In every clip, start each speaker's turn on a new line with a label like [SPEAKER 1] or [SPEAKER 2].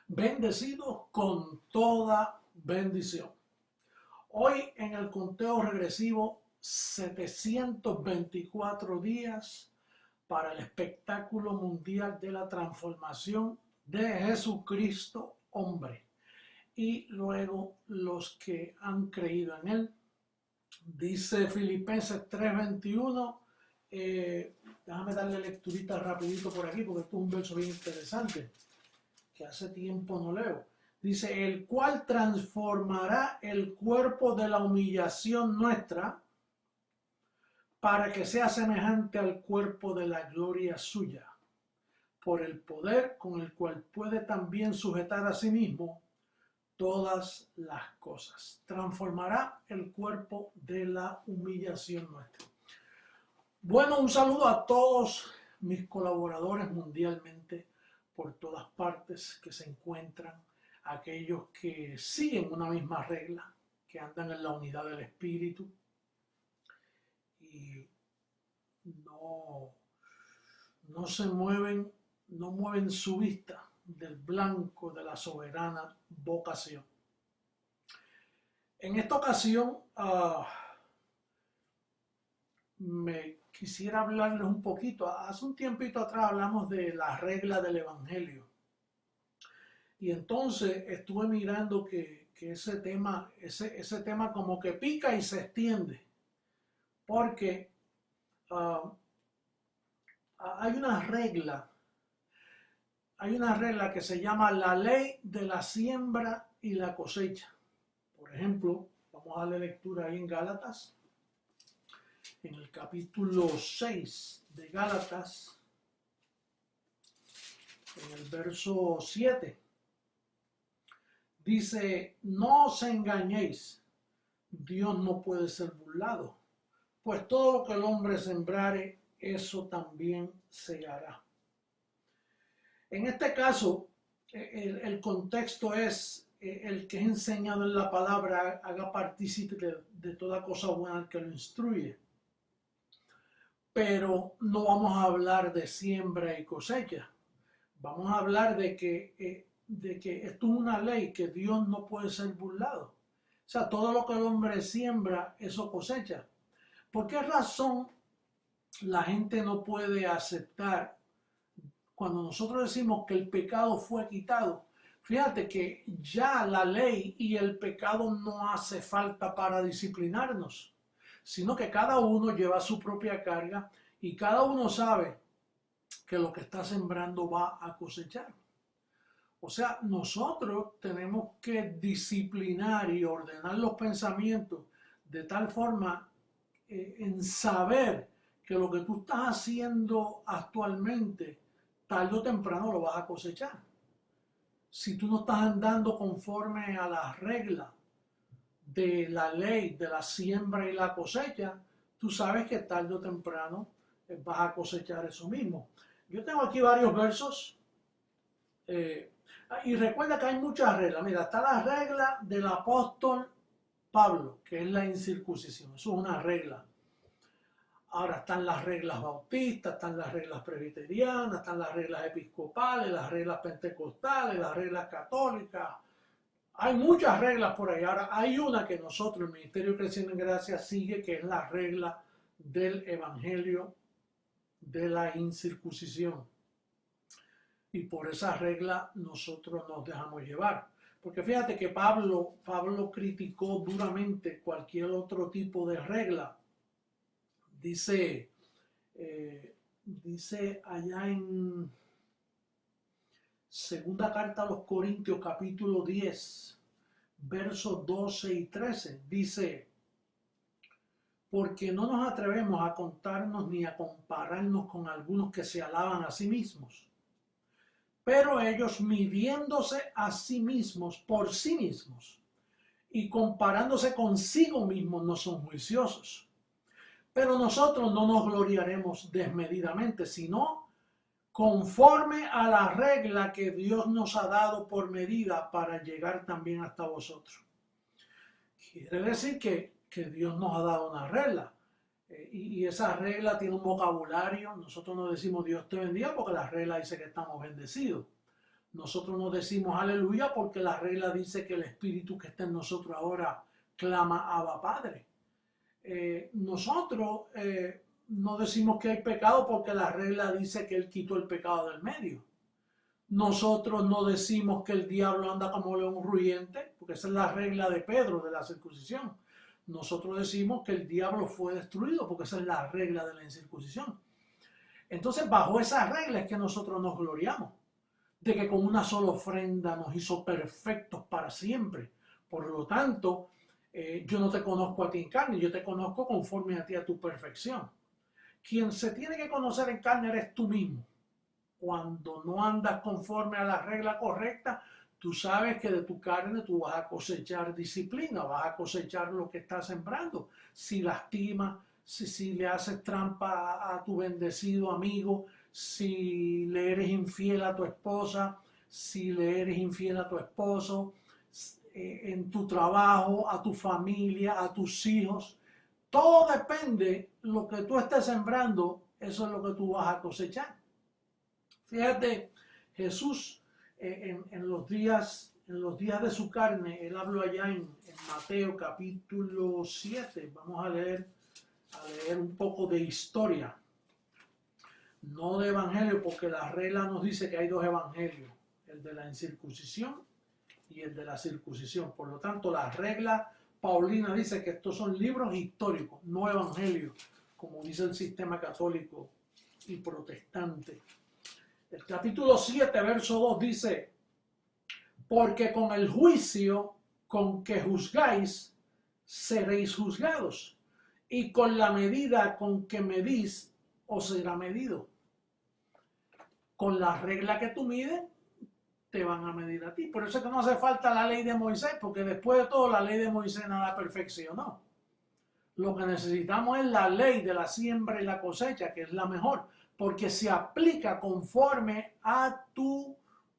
[SPEAKER 1] bendecidos con toda bendición. Hoy en el conteo regresivo, 724 días para el espectáculo mundial de la transformación de Jesucristo hombre y luego los que han creído en él. Dice Filipenses 3:21, déjame darle lecturita rapidito por aquí porque esto es un verso bien interesante que hace tiempo no leo. Dice, el cual transformará el cuerpo de la humillación nuestra para que sea semejante al cuerpo de la gloria suya, por el poder con el cual puede también sujetar a sí mismo todas las cosas. Transformará el cuerpo de la humillación nuestra. Bueno, un saludo a todos mis colaboradores mundialmente por todas partes que se encuentran, aquellos que siguen una misma regla, que andan en la unidad del Espíritu y no se mueven, no mueven su vista del blanco de la soberana vocación. En esta ocasión me quisiera hablarles un poquito. Hace un tiempito atrás hablamos de la regla del Evangelio. Y entonces estuve mirando que ese tema como que pica y se extiende. Porque hay una regla que se llama la ley de la siembra y la cosecha. Por ejemplo, vamos a darle lectura ahí en Gálatas, en el capítulo 6 de Gálatas, en el verso 7, dice, no os engañéis, Dios no puede ser burlado, pues todo lo que el hombre sembrare, eso también se hará. En este caso, el contexto es el que es enseñado en la palabra haga partícipe de toda cosa buena al que lo instruye. Pero no vamos a hablar de siembra y cosecha. Vamos a hablar de que esto es una ley que Dios no puede ser burlado. O sea, todo lo que el hombre siembra, eso cosecha. ¿Por qué razón la gente no puede aceptar cuando nosotros decimos que el pecado fue quitado? Fíjate que ya la ley y el pecado no hace falta para disciplinarnos, sino que cada uno lleva su propia carga y cada uno sabe que lo que está sembrando va a cosechar. O sea, nosotros tenemos que disciplinar y ordenar los pensamientos de tal forma en saber que lo que tú estás haciendo actualmente, tarde o temprano lo vas a cosechar. Si tú no estás andando conforme a las reglas de la ley de la siembra y la cosecha, tú sabes que tarde o temprano vas a cosechar eso mismo. Yo tengo aquí varios versos y recuerda que hay muchas reglas. Mira, está la regla del apóstol Pablo, que es la incircuncisión. Eso es una regla. Ahora están las reglas bautistas, están las reglas presbiterianas, están las reglas episcopales, las reglas pentecostales, las reglas católicas. Hay muchas reglas por ahí. Ahora hay una que nosotros, el Ministerio Creciendo en Gracia, sigue, que es la regla del Evangelio de la incircuncisión. Y por esa regla nosotros nos dejamos llevar. Porque fíjate que Pablo criticó duramente cualquier otro tipo de regla. Dice allá en segunda carta a los Corintios capítulo 10, versos 12 y 13, dice, porque no nos atrevemos a contarnos ni a compararnos con algunos que se alaban a sí mismos, pero ellos midiéndose a sí mismos por sí mismos y comparándose consigo mismos no son juiciosos. Pero nosotros no nos gloriaremos desmedidamente, sino conforme a la regla que Dios nos ha dado por medida para llegar también hasta vosotros. Quiere decir que Dios nos ha dado una regla. Y esa regla tiene un vocabulario. Nosotros no decimos Dios te bendiga porque la regla dice que estamos bendecidos. Nosotros no decimos aleluya porque la regla dice que el Espíritu que está en nosotros ahora clama Abba Padre. Nosotros no decimos que hay pecado porque la regla dice que Él quitó el pecado del medio. Nosotros no decimos que el diablo anda como león rugiente, porque esa es la regla de Pedro de la circuncisión. Nosotros decimos que el diablo fue destruido, porque esa es la regla de la incircuncisión. Entonces, bajo esa regla es que nosotros nos gloriamos, de que con una sola ofrenda nos hizo perfectos para siempre. Por lo tanto, yo no te conozco a ti en carne, yo te conozco conforme a ti a tu perfección. Quien se tiene que conocer en carne eres tú mismo. Cuando no andas conforme a la regla correcta, tú sabes que de tu carne tú vas a cosechar disciplina, vas a cosechar lo que estás sembrando. Si lastimas, si le haces trampa a tu bendecido amigo, si le eres infiel a tu esposa, si le eres infiel a tu esposo, en tu trabajo, a tu familia, a tus hijos. Todo depende, lo que tú estés sembrando, eso es lo que tú vas a cosechar. Fíjate, Jesús en los días de su carne, él habló allá en Mateo capítulo 7, vamos a leer un poco de historia, no de evangelio, porque la regla nos dice que hay dos evangelios, el de la incircuncisión y el de la circuncisión. Por lo tanto, la regla paulina dice que estos son libros históricos, no evangelios, como dice el sistema católico y protestante. El capítulo 7, verso 2 dice, porque con el juicio con que juzgáis, seréis juzgados, y con la medida con que medís, os será medido. Con la regla que tú mides, te van a medir a ti. Por eso es que no hace falta la ley de Moisés, porque después de todo la ley de Moisés nada perfeccionó. Lo que necesitamos es la ley de la siembra y la cosecha, que es la mejor, porque se aplica conforme a tu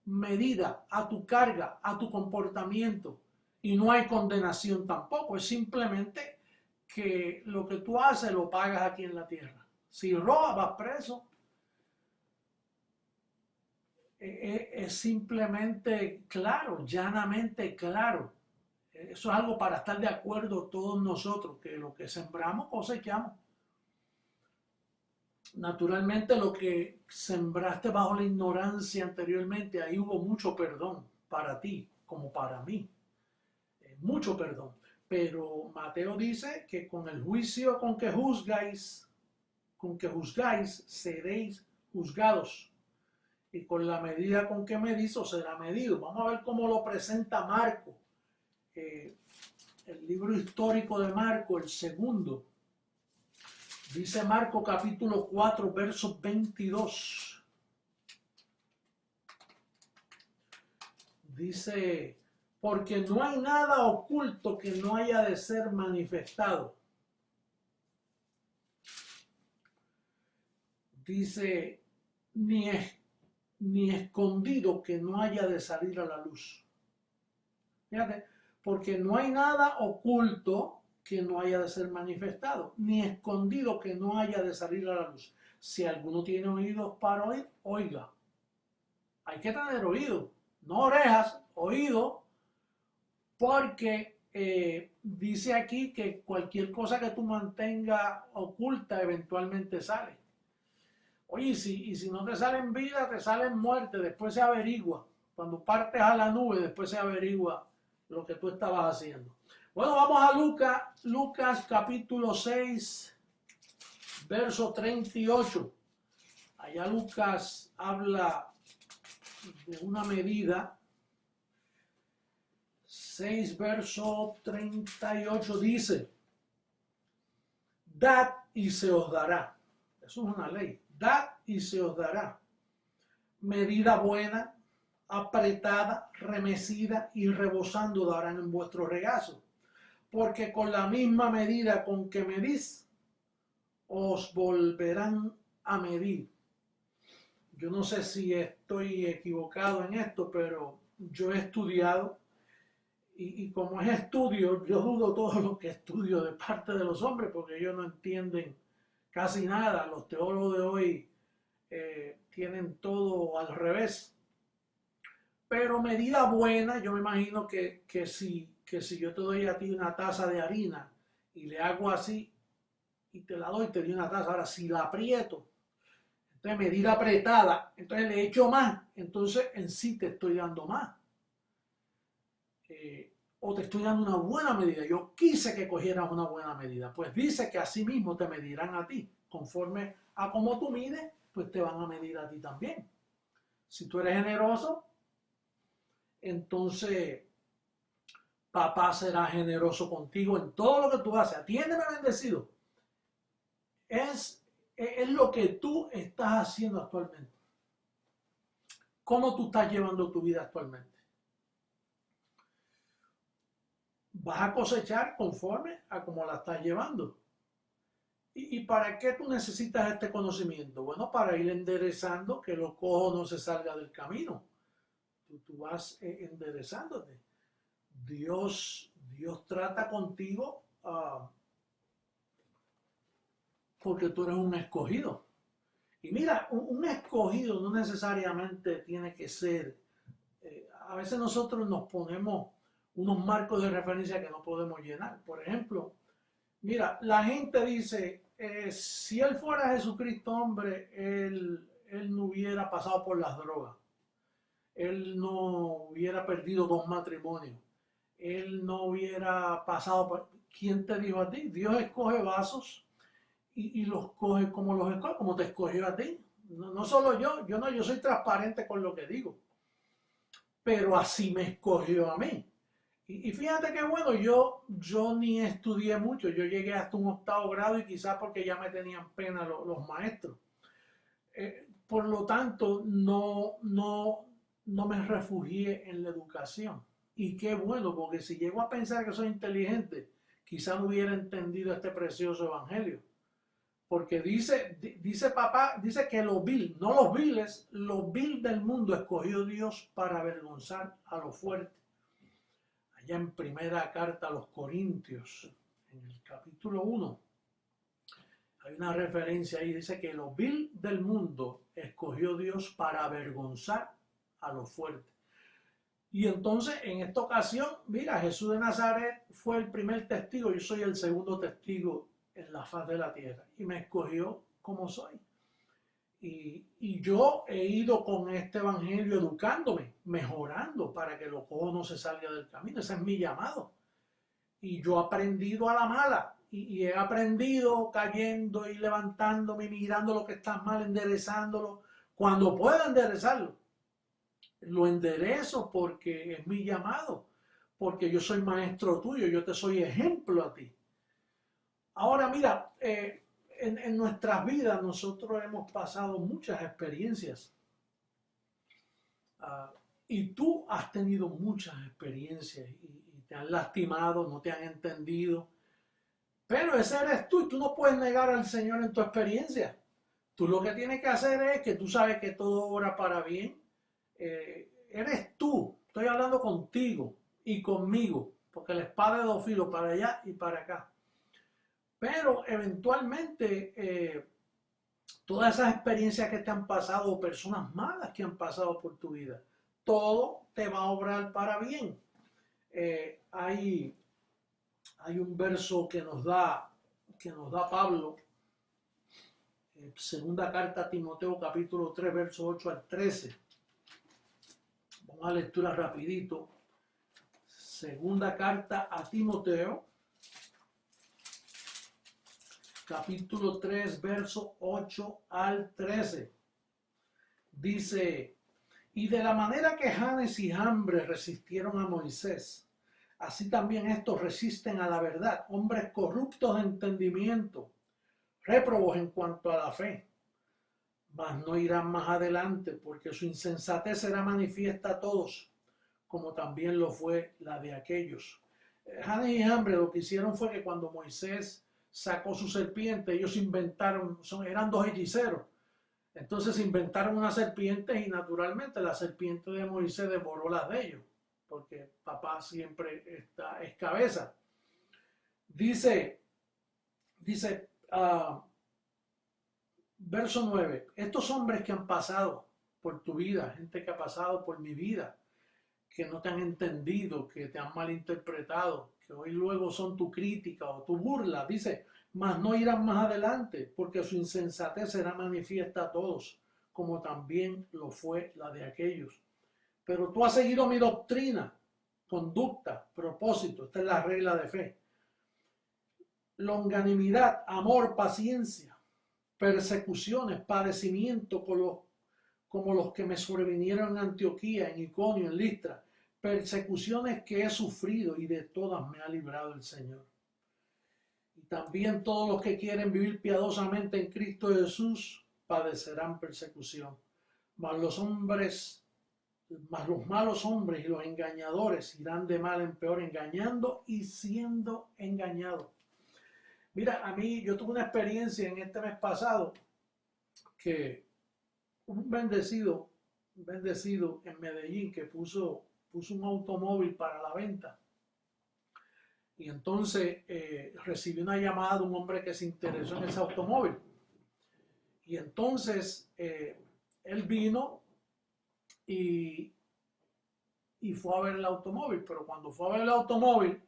[SPEAKER 1] medida, a tu carga, a tu comportamiento. Y no hay condenación tampoco, es simplemente que lo que tú haces lo pagas aquí en la tierra. Si robas, vas preso. Es simplemente claro, llanamente claro. Eso es algo para estar de acuerdo todos nosotros, que lo que sembramos cosechamos. Naturalmente lo que sembraste bajo la ignorancia anteriormente, ahí hubo mucho perdón para ti como para mí. Mucho perdón. Pero Mateo dice que con el juicio con que juzgáis, seréis juzgados. Y con la medida con que medís, os será medido. Vamos a ver cómo lo presenta Marco. El libro histórico de Marco, el segundo. Dice Marco capítulo 4, verso 22. Dice, porque no hay nada oculto que no haya de ser manifestado. Dice, ni escondido que no haya de salir a la luz. Fíjate, porque no hay nada oculto que no haya de ser manifestado, ni escondido que no haya de salir a la luz. Si alguno tiene oídos para oír, oiga. Hay que tener oído, no orejas, oído, porque dice aquí que cualquier cosa que tú mantengas oculta eventualmente sale. Oye, y si no te sale en vida, te sale en muerte, después se averigua. Cuando partes a la nube, después se averigua lo que tú estabas haciendo. Bueno, vamos a Lucas capítulo 6, verso 38. Allá Lucas habla de una medida. 6, verso 38 dice, dad y se os dará. Eso es una ley. Dad y se os dará. Medida buena, apretada, remecida y rebosando darán en vuestro regazo. Porque con la misma medida con que medís, os volverán a medir. Yo no sé si estoy equivocado en esto, pero yo he estudiado y como es estudio, yo dudo todo lo que estudio de parte de los hombres porque ellos no entienden casi nada. Los teólogos de hoy tienen todo al revés. pero medida buena. Yo me imagino que si yo te doy a ti una taza de harina y le hago así y te la doy, te doy una taza. Ahora, si la aprieto, entonces medida apretada, entonces le echo más, entonces en sí te estoy dando más. O te estoy dando una buena medida. Yo quise que cogieras una buena medida. Pues dice que así mismo te medirán a ti. Conforme a cómo tú mides, pues te van a medir a ti también. Si tú eres generoso, entonces papá será generoso contigo en todo lo que tú haces. Atiéndeme, bendecido. Es lo que tú estás haciendo actualmente. ¿Cómo tú estás llevando tu vida actualmente? Vas a cosechar conforme a cómo la estás llevando. ¿Y para qué tú necesitas este conocimiento? Bueno, para ir enderezando que lo cojo no se salga del camino. Tú vas enderezándote. Dios trata contigo porque tú eres un escogido. Y mira, un escogido no necesariamente tiene que ser. A veces nosotros nos ponemos unos marcos de referencia que no podemos llenar. Por ejemplo, mira, la gente dice, si él fuera Jesucristo hombre, él no hubiera pasado por las drogas. Él no hubiera perdido 2 matrimonios. Él no hubiera pasado por... ¿Quién te dijo a ti? Dios escoge vasos y los coge como los escoge, como te escogió a ti. No solo yo soy transparente con lo que digo, pero así me escogió a mí. Y fíjate que bueno, yo ni estudié mucho, yo llegué hasta un 8º grado y quizás porque ya me tenían pena los maestros. Por lo tanto, no me refugié en la educación. Y qué bueno, porque si llego a pensar que soy inteligente, quizás no hubiera entendido este precioso evangelio. Porque dice papá, dice que los vil, no los viles, los vil del mundo escogió Dios para avergonzar a los fuertes. Allá en primera carta a los Corintios, en el capítulo 1, hay una referencia ahí, dice que los vil del mundo escogió Dios para avergonzar a los fuertes. Y entonces, en esta ocasión, mira, Jesús de Nazaret fue el primer testigo, yo soy el segundo testigo en la faz de la tierra, y me escogió como soy. Y yo he ido con este evangelio educándome, mejorando para que lo cojo no se salga del camino. Ese es mi llamado. Y yo he aprendido a la mala. Y he aprendido cayendo y levantándome, mirando lo que está mal, enderezándolo. Cuando pueda enderezarlo, lo enderezo porque es mi llamado. Porque yo soy maestro tuyo, yo te soy ejemplo a ti. Ahora mira, en nuestras vidas nosotros hemos pasado muchas experiencias y tú has tenido muchas experiencias y te han lastimado, no te han entendido, pero ese eres tú y tú no puedes negar al Señor en tu experiencia. Tú lo que tienes que hacer es que tú sabes que todo obra para bien. Eres tú, estoy hablando contigo y conmigo, porque la espada de 2 filos para allá y para acá. Pero eventualmente todas esas experiencias que te han pasado, personas malas que han pasado por tu vida, todo te va a obrar para bien. Hay un verso que nos da Pablo, segunda carta a Timoteo, capítulo 3, verso 8 al 13. Vamos a lectura rapidito. Segunda carta a Timoteo, capítulo 3, verso 8 al 13. Dice, y de la manera que Janes y Jambres resistieron a Moisés, así también estos resisten a la verdad, hombres corruptos de entendimiento, réprobos en cuanto a la fe, mas no irán más adelante, porque su insensatez será manifiesta a todos, como también lo fue la de aquellos. Janes y Jambres lo que hicieron fue que cuando Moisés sacó su serpiente, ellos inventaron, eran 2 hechiceros, entonces inventaron una serpiente y naturalmente la serpiente de Moisés devoró las de ellos, porque papá siempre es cabeza. Dice, verso 9, estos hombres que han pasado por tu vida, gente que ha pasado por mi vida, que no te han entendido, que te han malinterpretado, que hoy luego son tu crítica o tu burla. Dice, mas no irán más adelante, porque su insensatez será manifiesta a todos, como también lo fue la de aquellos. Pero tú has seguido mi doctrina, conducta, propósito. Esta es la regla de fe. Longanimidad, amor, paciencia, persecuciones, padecimiento como los que me sobrevinieron en Antioquía, en Iconio, en Listra, persecuciones que he sufrido y de todas me ha librado el Señor. Y también todos los que quieren vivir piadosamente en Cristo Jesús padecerán persecución. Mas los malos hombres y los engañadores irán de mal en peor, engañando y siendo engañados. Mira, yo tuve una experiencia en este mes pasado que un bendecido en Medellín que puso un automóvil para la venta. Y entonces recibí una llamada de un hombre que se interesó en ese automóvil. Y entonces él vino y fue a ver el automóvil. Pero cuando fue a ver el automóvil,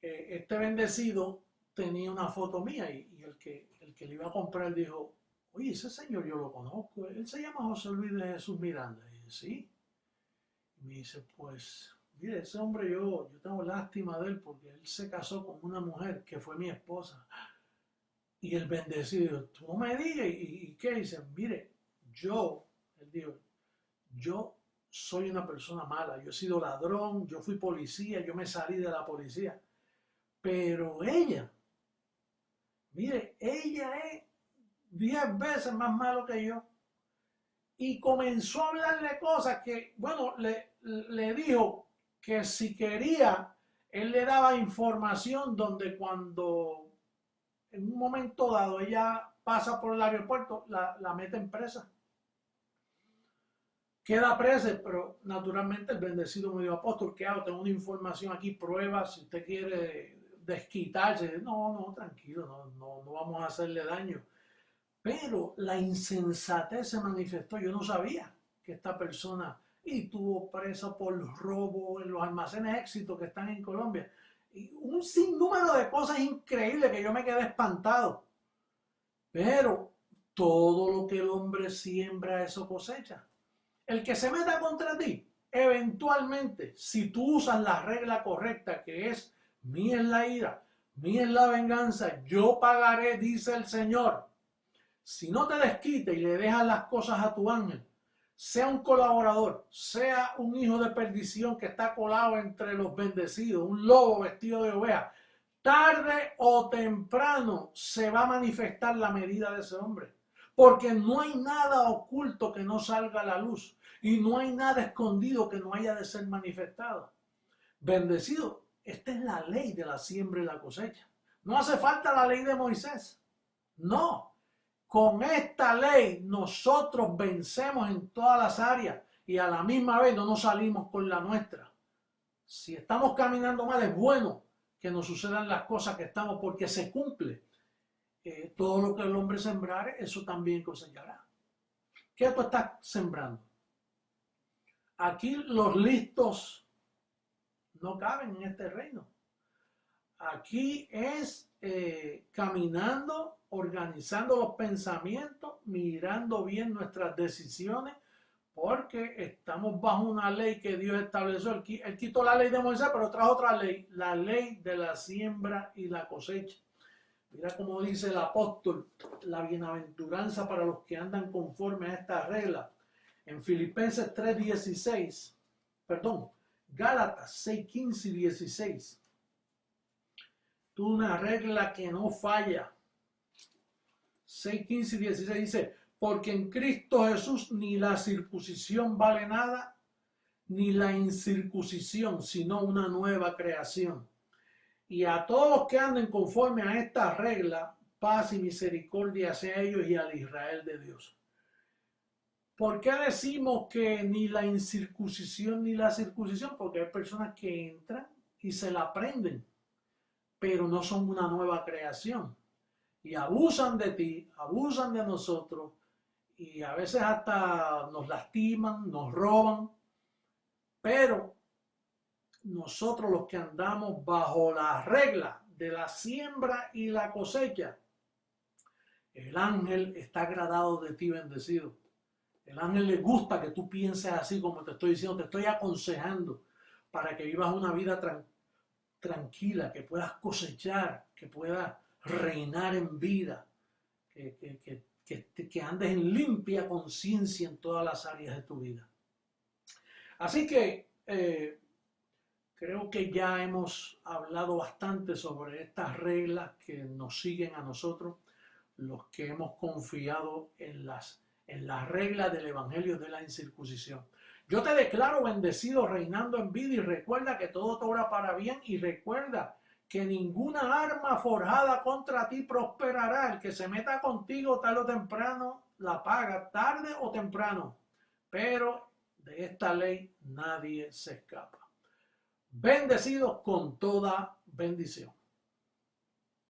[SPEAKER 1] este bendecido tenía una foto mía y el que le iba a comprar dijo, oye, ese señor yo lo conozco, él se llama José Luis de Jesús Miranda. Y dije, sí. Y me dice, pues, mire, ese hombre yo tengo lástima de él porque él se casó con una mujer que fue mi esposa. Y el bendecido, tú no me digas, ¿y qué? Dice, mire, él dijo, yo soy una persona mala, yo he sido ladrón, yo fui policía, yo me salí de la policía. Pero ella, mire, ella es 10 veces más malo que yo. Y comenzó a hablarle cosas que, bueno, le dijo que si quería, él le daba información donde cuando en un momento dado ella pasa por el aeropuerto, la meten presa. Queda presa, pero naturalmente el bendecido me dijo, apóstol, ¿qué hago? Tengo una información aquí, pruebas, si usted quiere desquitarse. No, tranquilo, no vamos a hacerle daño. Pero la insensatez se manifestó. Yo no sabía que esta persona estuvo presa por robo en los almacenes Éxito que están en Colombia. Y un sinnúmero de cosas increíbles que yo me quedé espantado. Pero todo lo que el hombre siembra, eso cosecha. El que se meta contra ti, eventualmente, si tú usas la regla correcta, que es mía es la ira, mía es la venganza, yo pagaré, dice el Señor. Si no te desquites y le dejas las cosas a tu ángel, sea un colaborador, sea un hijo de perdición que está colado entre los bendecidos, un lobo vestido de oveja, tarde o temprano se va a manifestar la medida de ese hombre. Porque no hay nada oculto que no salga a la luz y no hay nada escondido que no haya de ser manifestado. Bendecido, esta es la ley de la siembra y la cosecha. No hace falta la ley de Moisés. No. Con esta ley nosotros vencemos en todas las áreas y a la misma vez no nos salimos con la nuestra. Si estamos caminando mal, es bueno que nos sucedan las cosas que estamos porque se cumple. Todo lo que el hombre sembrare, eso también cosechará. ¿Qué tú estás sembrando? Aquí los listos no caben en este reino. Aquí es caminando, organizando los pensamientos, mirando bien nuestras decisiones, porque estamos bajo una ley que Dios estableció. Él quitó la ley de Moisés, pero trajo otra ley, la ley de la siembra y la cosecha. Mira cómo dice el apóstol, la bienaventuranza para los que andan conforme a esta regla. En Filipenses 3:16, Gálatas 6:15 y 16. Una regla que no falla. 6:15 y 16 dice, porque en Cristo Jesús ni la circuncisión vale nada, ni la incircuncisión, sino una nueva creación. Y a todos los que anden conforme a esta regla, paz y misericordia hacia ellos y al Israel de Dios. ¿Por qué decimos que ni la incircuncisión ni la circuncisión? Porque hay personas que entran y se la aprenden, pero no son una nueva creación. Y abusan de ti, abusan de nosotros, y a veces hasta nos lastiman, nos roban, Pero nosotros los que andamos bajo la regla de la siembra y la cosecha, el ángel está agradado de ti, bendecido. El ángel le gusta que tú pienses así como te estoy diciendo, te estoy aconsejando para que vivas una vida tranquila, que puedas cosechar, que puedas reinar en vida, que andes en limpia conciencia en todas las áreas de tu vida. Así que creo que ya hemos hablado bastante sobre estas reglas que nos siguen a nosotros, los que hemos confiado en las reglas del Evangelio de la incircuncisión. Yo te declaro bendecido, reinando en vida, y recuerda que todo te obra para bien, y recuerda que ninguna arma forjada contra ti prosperará. El que se meta contigo tarde o temprano la paga, tarde o temprano, pero de esta ley nadie se escapa. Bendecidos con toda bendición.